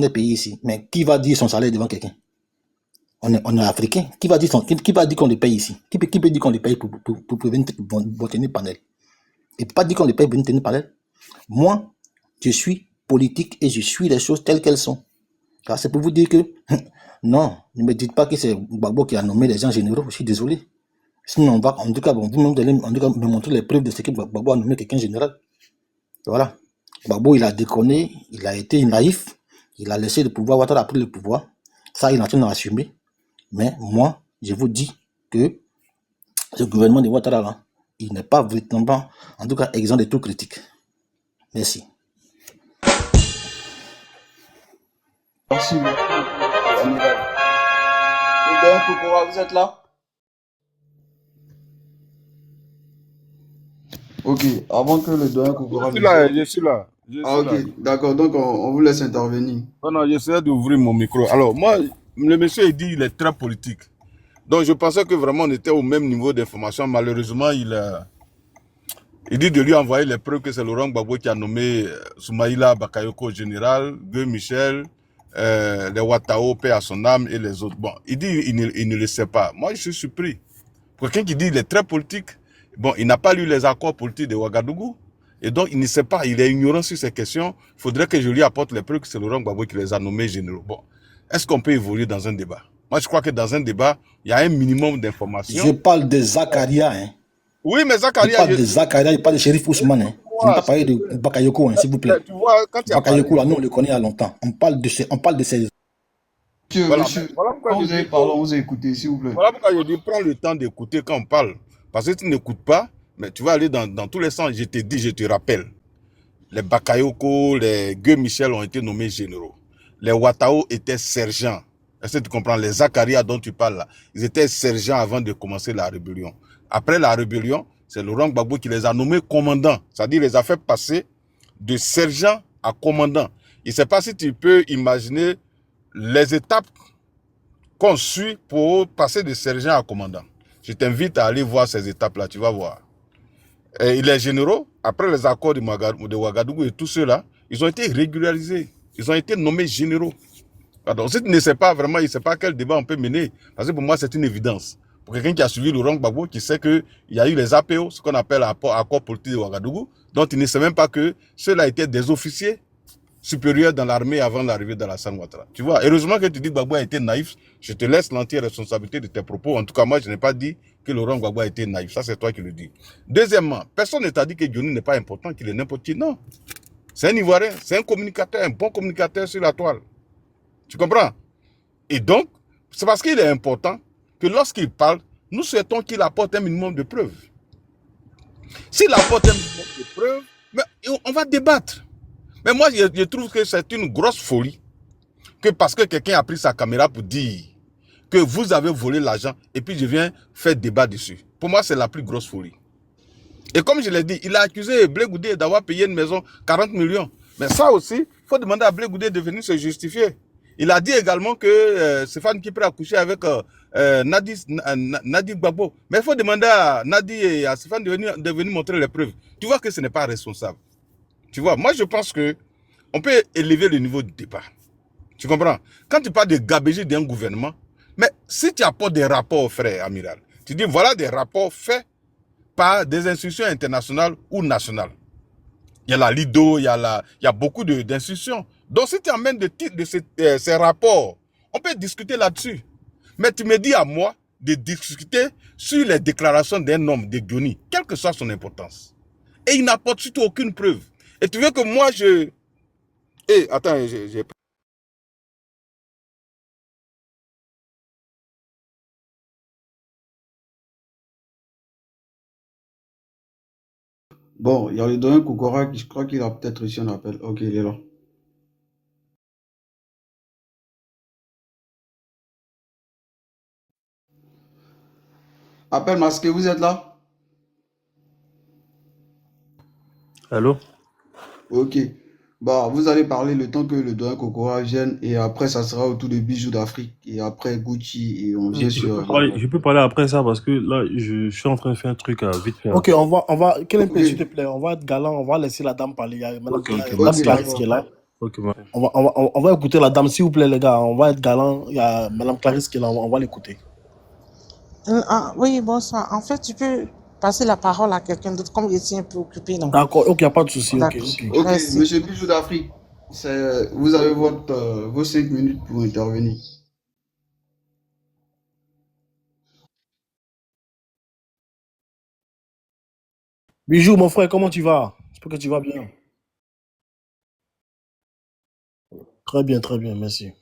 des pays ici. Mais qui va dire son salaire devant quelqu'un? On est africain. Qui va dire qu'on le paye ici? Qui peut dire qu'on le paye pour tenir panel? Il ne peut pas dire qu'on le paye pour tenir panel. Moi, je suis politique et je suis les choses telles qu'elles sont. C'est pour vous dire que non, ne me dites pas que c'est Gbagbo qui a nommé les gens généraux. Je suis désolé. Sinon, en tout cas, vous-même allez me montrer les preuves de ce que Gbagbo a nommé quelqu'un général. Voilà. Gbagbo, il a déconné, il a été naïf, il a laissé le pouvoir, Ouattara a pris le pouvoir. Ça, il est en train d'assumer. Mais moi, je vous dis que ce gouvernement de Ouattara, là, il n'est pas véritablement, en tout cas, exempt de toute critique. Merci. Merci beaucoup, amiral. Le Doyen Kokora, vous êtes là? Ok, avant que le Doyen Kokora... Je suis là. Ok, d'accord, donc on vous laisse intervenir. Non, j'essaie d'ouvrir mon micro. Alors, moi, le monsieur, il dit qu'il est très politique. Donc, je pensais que vraiment on était au même niveau d'information. Malheureusement, il dit de lui envoyer les preuves que c'est Laurent Gbagbo qui a nommé Soumaïla Bakayoko général, Gueux Michel, les Ouattao, paix à son âme et les autres. Bon, il dit il ne le sait pas. Moi, je suis surpris. Quelqu'un qui dit qu'il est très politique, bon, il n'a pas lu les accords politiques de Ouagadougou. Et donc, il ne sait pas, il est ignorant sur ces questions. Il faudrait que je lui apporte les preuves que c'est Laurent Gbagbo qui les a nommés généraux. Bon, est-ce qu'on peut évoluer dans un débat? Moi, je crois que dans un débat, il y a un minimum d'informations. Je parle de Zakaria, hein. Oui, mais Zakaria... Il parle de Zakaria, il parle de Chérif Ousmane, hein. Je ne vais pas parler de Bakayoko, hein, s'il vous plaît. Tu vois, quand il y a Bakayoko, là, nous, on le connaît il y a longtemps. On parle de ces... Monsieur, quand vous avez parlé, on vous a écouté, s'il vous plaît. Voilà pourquoi je dis, prends le temps d'écouter quand on parle. Parce que si tu n'écoutes pas, mais tu vas aller dans tous les sens. Je te dis, je te rappelle. Les Bakayoko, les Gueux Michel ont été nommés généraux. Les Ouattao étaient sergents. Est-ce que tu comprends? Les Zakaria dont tu parles là, ils étaient sergents avant de commencer la rébellion. Après la rébellion, c'est Laurent Gbagbo qui les a nommés commandants. C'est-à-dire, il les a fait passer de sergent à commandant. Je ne sais pas si tu peux imaginer les étapes qu'on suit pour passer de sergent à commandant. Je t'invite à aller voir ces étapes-là, tu vas voir. Et les généraux, après les accords de Ouagadougou et tout ceux-là, ils ont été régularisés. Ils ont été nommés généraux. Alors, si tu ne sais pas vraiment, il ne sait pas quel débat on peut mener. Parce que pour moi, c'est une évidence. Pour quelqu'un qui a suivi Laurent Gbagbo, qui sait qu'il y a eu les APO, ce qu'on appelle accord politique de Ouagadougou, dont il ne sait même pas que ceux-là étaient des officiers supérieurs dans l'armée avant l'arrivée d'Alassane Ouattara. Tu vois, heureusement que tu dis que Gbagbo a été naïf. Je te laisse l'entière responsabilité de tes propos. En tout cas, moi, je n'ai pas dit que Laurent Gbagbo a été naïf. Ça, c'est toi qui le dis. Deuxièmement, personne ne t'a dit que Johnny n'est pas important, qu'il est n'importe qui. Non. C'est un Ivoirien, c'est un communicateur, un bon communicateur sur la toile. Tu comprends? Et donc, c'est parce qu'il est important que lorsqu'il parle, nous souhaitons qu'il apporte un minimum de preuves. S'il apporte un minimum de preuves, mais on va débattre. Mais moi, je trouve que c'est une grosse folie que parce que quelqu'un a pris sa caméra pour dire que vous avez volé l'argent et puis je viens faire débat dessus. Pour moi, c'est la plus grosse folie. Et comme je l'ai dit, il a accusé Blé Goudé d'avoir payé une maison 40 millions. Mais ça aussi, il faut demander à Blé Goudé de venir se justifier. Il a dit également que Stéphane Kipre a couché avec Nadi Gbagbo. Mais il faut demander à Nadi et à Stéphane de venir montrer les preuves. Tu vois que ce n'est pas responsable. Tu vois, moi je pense que on peut élever le niveau du débat. Tu comprends? Quand tu parles de gabegie d'un gouvernement, mais si tu apportes des rapports, frère amiral, tu dis voilà des rapports faits par des institutions internationales ou nationales. Il y a la LIDO, il y a beaucoup d'institutions. Donc si tu amènes ces rapports, on peut discuter là-dessus. Mais tu me dis à moi de discuter sur les déclarations d'un homme de Johnny, quelle que soit son importance. Et il n'apporte surtout aucune preuve. Et tu veux que moi je... attends, j'ai... Bon, il y a le Doyen Kokora qui, je crois qu'il a peut-être reçu un appel. Ok, il est là. Appel masqué, vous êtes là? Allô? Ok. Bah, vous allez parler le temps que le Doyen Kokora vienne et après, ça sera au tour de Bijoux d'Afrique et après Gucci et on vient sur... Je peux parler après ça parce que là, je suis en train de faire un truc vite fait. Ok, on va, Kellen, s'il te plaît, on va être galant, on va laisser la dame parler. Il y a Madame Ok, Clarisse qui est là. Ok, ouais. On va écouter la dame, s'il vous plaît, les gars. On va être galant. Il y a Madame Clarisse qui est là. On va l'écouter. Oui, bonsoir. En fait, tu peux passer la parole à quelqu'un d'autre, comme je suis un peu occupé, non? D'accord, ok, il n'y a pas de souci. Ok, D'accord. ok. Ok, Merci. monsieur Bijou d'Afrique, vous avez vos 5 minutes pour intervenir. Bijou, mon frère, comment tu vas? J'espère que tu vas bien. Très bien, merci.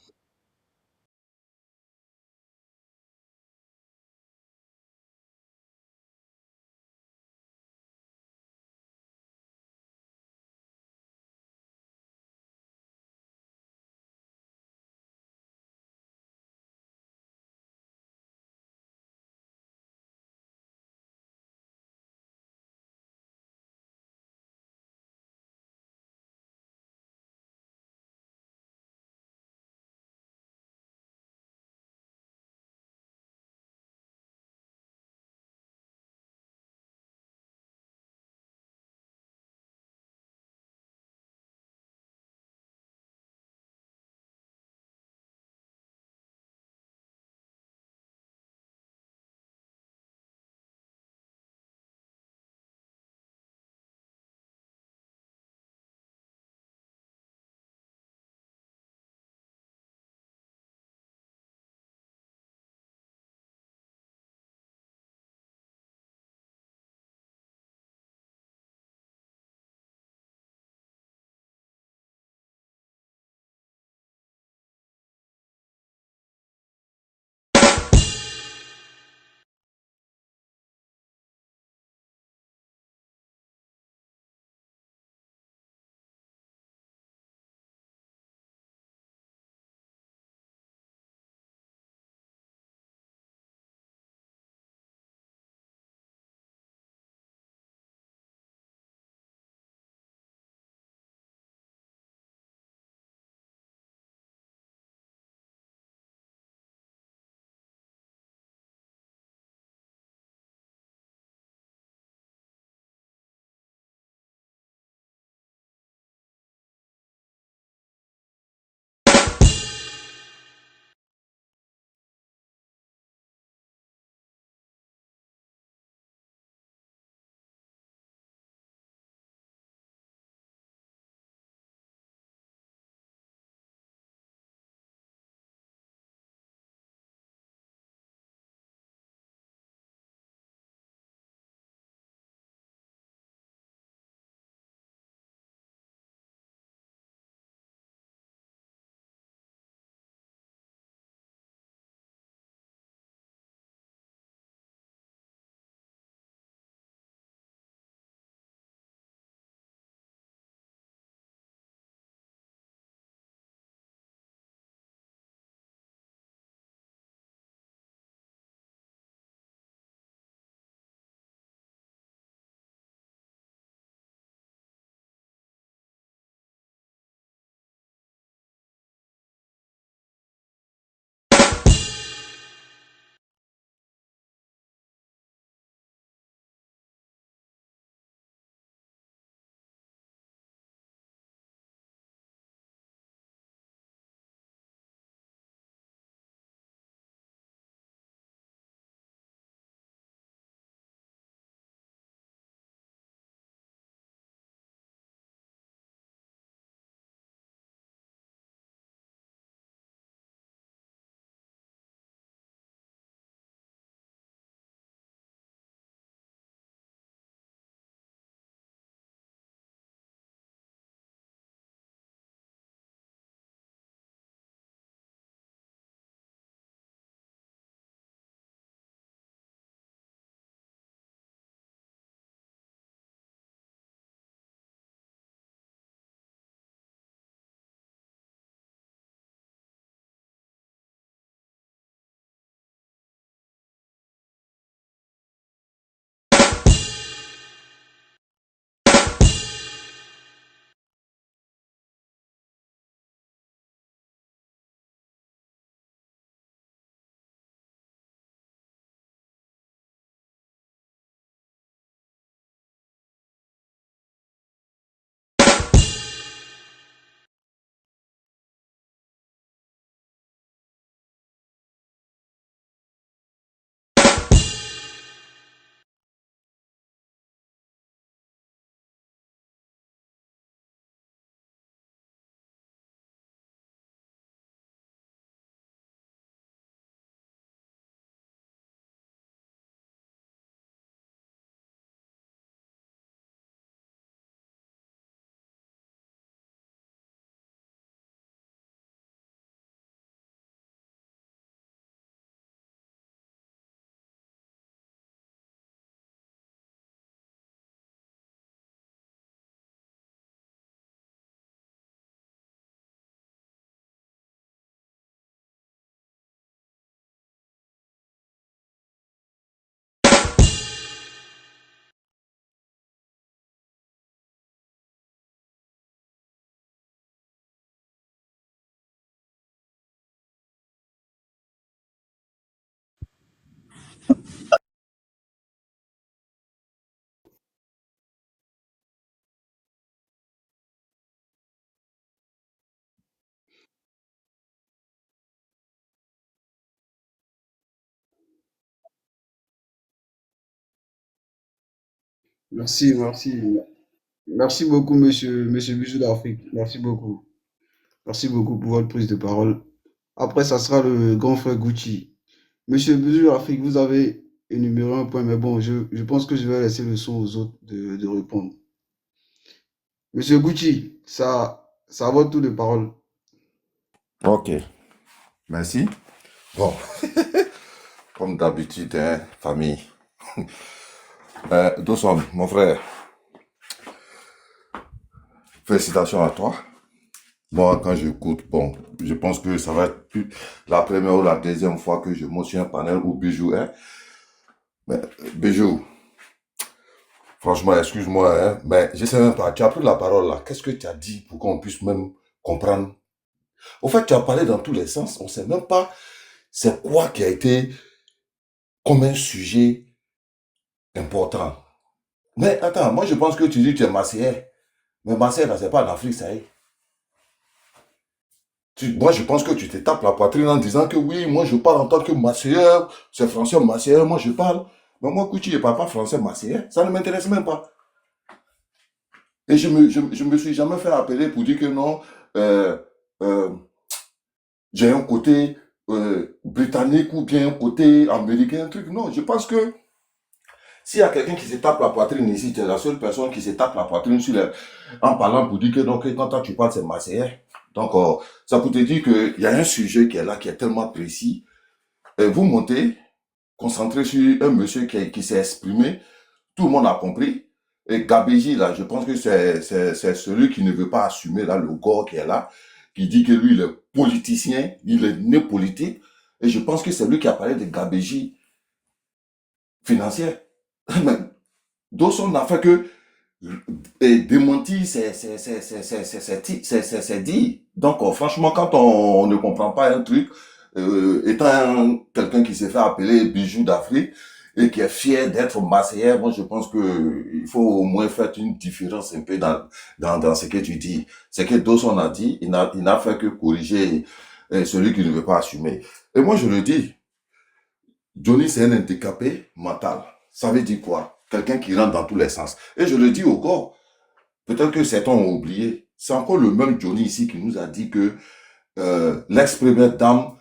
Merci, merci. Merci beaucoup, monsieur Bijou d'Afrique. Merci beaucoup. Merci beaucoup pour votre prise de parole. Après, ça sera le grand frère Gucci. Monsieur Bijou d'Afrique, vous avez énuméré un point, mais bon, je pense que je vais laisser le son aux autres de répondre. Monsieur Gucci, ça a votre tour de parole. Ok, merci. Bon, comme d'habitude, hein, famille. Dawson, mon frère, félicitations à toi. Moi, quand j'écoute, bon, je pense que ça va être plus la première ou la deuxième fois que je monte sur un panel où Bijou est. Mais Bijou, franchement, excuse-moi, hein, mais je sais même pas, tu as pris la parole là. Qu'est-ce que tu as dit pour qu'on puisse même comprendre? Au fait, tu as parlé dans tous les sens. On sait même pas c'est quoi qui a été comme un sujet important. Mais attends, moi je pense que tu dis que tu es Marseillais. Mais Marseille, là, c'est pas en Afrique, ça y est. Moi, je pense que tu te tapes la poitrine en disant que oui, moi, je parle en tant que Marseillais, c'est français Marseillais, moi, je parle. Mais moi, Kouchi, je parle pas français Marseillais. Ça ne m'intéresse même pas. Et je me suis jamais fait appeler pour dire que non, euh, euh, j'ai un côté britannique ou bien un côté américain, un truc. Non, je pense que s'il y a quelqu'un qui se tape la poitrine ici, tu es la seule personne qui se tape la poitrine en parlant pour dire que donc, quand toi, tu parles, c'est Marseillais. Donc, ça peut te dire qu'il y a un sujet qui est là, qui est tellement précis. Et vous montez, concentré sur un monsieur qui s'est exprimé, tout le monde a compris. Et Gabéji, là, je pense que c'est celui qui ne veut pas assumer, là, le corps qui est là, qui dit que lui, il est politicien, il est né politique. Et je pense que c'est lui qui a parlé de Gabéji financière. Mais Dawson n'a fait que démentir c'est dit. Donc, franchement, quand on ne comprend pas un truc, étant quelqu'un qui s'est fait appeler Bijou d'Afrique et qui est fier d'être Marseillais, moi, je pense que il faut au moins faire une différence un peu dans ce que tu dis. Ce que Dawson a dit, il n'a fait que corriger celui qui ne veut pas assumer. Et moi, je le dis, Johnny, c'est un handicapé mental. Ça veut dire quoi? Quelqu'un qui rentre dans tous les sens. Et je le dis au corps, peut-être que certains ont oublié. C'est encore le même Johnny ici qui nous a dit que l'ex-première dame,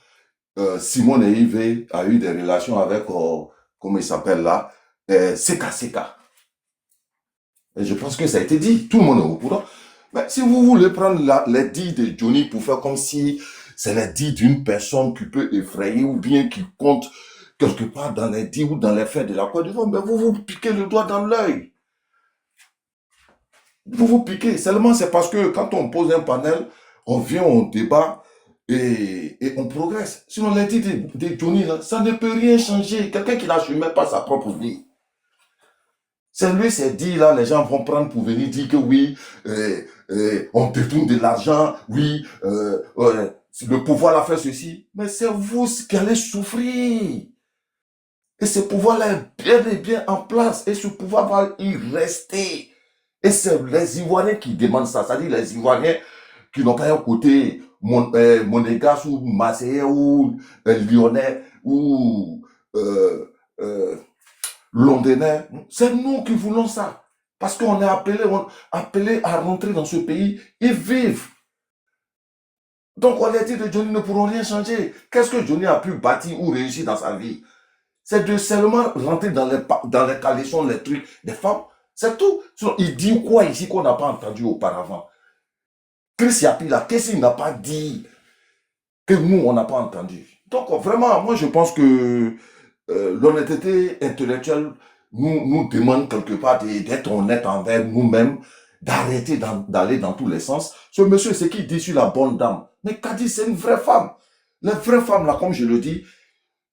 Simone Eivé, a eu des relations avec, comment il s'appelle là, Seka Seka. Et je pense que ça a été dit. Tout le monde est au courant. Mais si vous voulez prendre les dits de Johnny pour faire comme si c'est les dits d'une personne qui peut effrayer ou bien qui compte quelque part dans les dits ou dans les faits de la Côte d'Ivoire, mais vous vous piquez le doigt dans l'œil. Vous vous piquez. Seulement, c'est parce que quand on pose un panel, on vient, on débat et on progresse. Sinon, les dits de Johnny, là, ça ne peut rien changer. Quelqu'un qui n'assume même pas sa propre vie. C'est lui, c'est dit, là, les gens vont prendre pour venir dire que oui, on détourne de l'argent, oui, le pouvoir a fait ceci. Mais c'est vous qui allez souffrir. Et ce pouvoir-là est bien et bien en place. Et ce pouvoir va y rester. Et c'est les Ivoiriens qui demandent ça. C'est-à-dire les Ivoiriens qui n'ont pas un côté monégasque ou marseillais ou lyonnais ou londonais. C'est nous qui voulons ça. Parce qu'on est appelé à rentrer dans ce pays et vivre. Donc, on les dit de Johnny ne pourront rien changer. Qu'est-ce que Johnny a pu bâtir ou réussir dans sa vie? C'est de seulement rentrer dans les caleçons, les trucs des femmes. C'est tout. Sinon, il dit quoi ici qu'on n'a pas entendu auparavant? Chris Yapi, là, qu'est-ce qu'il n'a pas dit que nous, on n'a pas entendu? Donc, vraiment, moi, je pense que l'honnêteté intellectuelle nous demande quelque part d'être honnête envers nous-mêmes, d'arrêter d'aller dans tous les sens. Ce monsieur, c'est qui dit sur la bonne dame. Mais Kadi, c'est une vraie femme. Les vraies femmes, là, comme je le dis,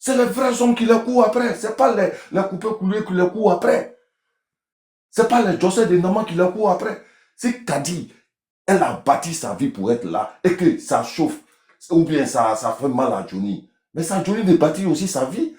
c'est les vrais hommes qui les courent après. C'est pas les coupés coulés qui les courent après. C'est pas les José de Naman qui les courent après. C'est Kadi. Elle a bâti sa vie pour être là et que ça chauffe ou bien ça fait mal à Johnny. Mais ça, Johnny de bâtir aussi sa vie.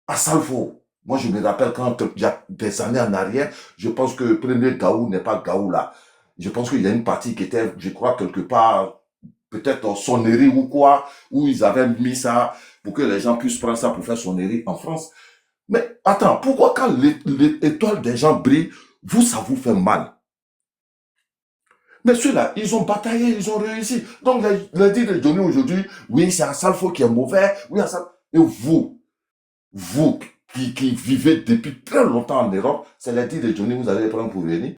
À Salfo. Moi, je me rappelle quand il y a des années en arrière, je pense que premier Gaou n'est pas Gaou là. Je pense qu'il y a une partie qui était, je crois, quelque part, peut-être en sonnerie ou quoi, où ils avaient mis ça pour que les gens puissent prendre ça pour faire sonnerie en France. Mais attends, pourquoi quand l'étoile des gens brille, vous, ça vous fait mal? Mais ceux-là, ils ont bataillé, ils ont réussi. Donc, les dit de Johnny aujourd'hui, oui, c'est un Salfo qui est mauvais, oui, un Salfo. Et vous qui vivez depuis très longtemps en Europe, c'est les dit de Johnny, vous allez prendre pour venir.